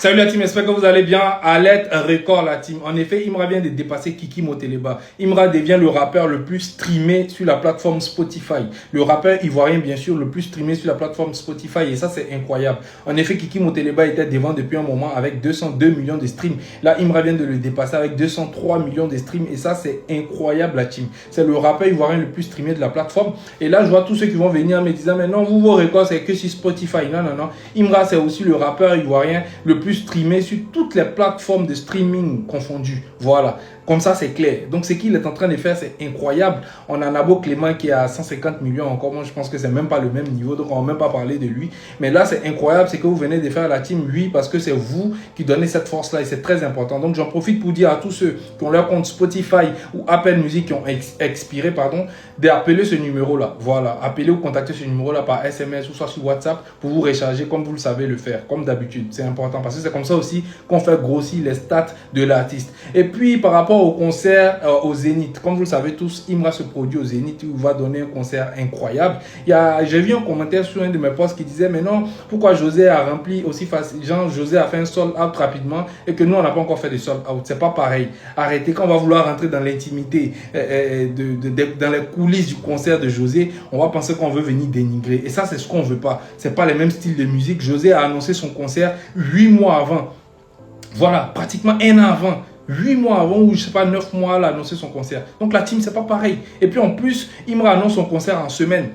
Salut la team, j'espère que vous allez bien. Alerte record la team. En effet, Imra vient de dépasser Kiki Moteleba. Imra devient le rappeur le plus streamé sur la plateforme Spotify. Le rappeur ivoirien, bien sûr, le plus streamé sur la plateforme Spotify. Et ça, c'est incroyable. En effet, Kiki Moteleba était devant depuis un moment avec 202 millions de streams. Là, Imra vient de le dépasser avec 203 millions de streams. Et ça, c'est incroyable la team. C'est le rappeur ivoirien le plus streamé de la plateforme. Et là, je vois tous ceux qui vont venir me disant, mais non, vous, vos records, c'est que sur Spotify. Non, non, non. Imra, c'est aussi le rappeur ivoirien le plus streamé sur toutes les plateformes de streaming confondues. Voilà. Comme ça, c'est clair. Donc, ce qu'il est en train de faire, c'est incroyable. On a Nabo Clément qui a 150 millions encore. Moi, je pense que c'est même pas le même niveau. Donc, on va même pas parler de lui. Mais là, c'est incroyable. C'est que vous venez de faire la team 8 parce que c'est vous qui donnez cette force-là et c'est très important. Donc, j'en profite pour dire à tous ceux qui ont leur compte Spotify ou Apple Music qui ont expiré, pardon, d'appeler ce numéro-là. Voilà. Appelez ou contactez ce numéro-là par SMS ou soit sur WhatsApp pour vous recharger comme vous le savez le faire. Comme d'habitude. C'est important parce que c'est comme ça aussi qu'on fait grossir les stats de l'artiste. Et puis, par rapport au concert au Zénith, comme vous le savez tous, Imra se produit au Zénith, il va donner un concert incroyable. J'ai vu un commentaire sur un de mes posts qui disait, mais non, pourquoi José a rempli aussi facile, genre José a fait un sold out rapidement et que nous on n'a pas encore fait de sold out. C'est pas pareil. Arrêtez, quand on va vouloir rentrer dans l'intimité, dans les coulisses du concert de José, on va penser qu'on veut venir dénigrer. Et ça, c'est ce qu'on veut pas. C'est pas les mêmes styles de musique. José a annoncé son concert 8 mois avant. Voilà, pratiquement un an avant. 8 mois avant ou je sais pas 9 mois, elle a annoncé son concert. Donc la team, c'est pas pareil. Et puis en plus, Imra annonce son concert en semaine.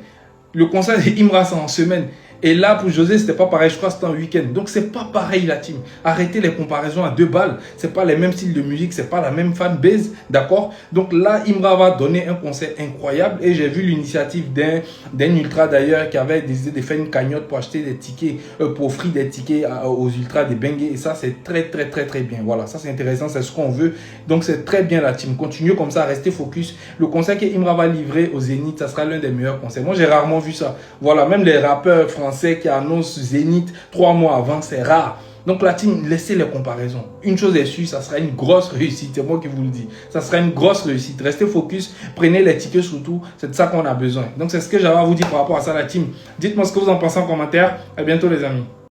Le concert de Imra, c'est en semaine. Et là, pour José, c'était pas pareil. Je crois que c'était un week-end. Donc, c'est pas pareil, la team. Arrêtez les comparaisons à 2 balles. C'est pas les mêmes styles de musique. C'est pas la même fanbase. D'accord? Donc là, Imra va donner un concert incroyable. Et j'ai vu l'initiative d'un ultra d'ailleurs qui avait décidé de faire une cagnotte pour acheter des tickets, pour offrir des tickets aux ultras des Bengué. Et ça, c'est très bien. Voilà. Ça, c'est intéressant. C'est ce qu'on veut. Donc, c'est très bien, la team. Continuez comme ça. Restez focus. Le concert que Imra va livrer au Zénith, ça sera l'un des meilleurs concerts. Moi, j'ai rarement vu ça. Voilà. Même les rappeurs français qui annoncent Zénith 3 mois avant, c'est rare. Donc la team, laissez les comparaisons. Une chose est sûre, ça sera une grosse réussite. C'est moi qui vous le dis. Ça sera une grosse réussite. Restez focus, prenez les tickets surtout. C'est de ça qu'on a besoin. Donc c'est ce que j'avais à vous dire par rapport à ça, la team. Dites-moi ce que vous en pensez en commentaire. À bientôt les amis.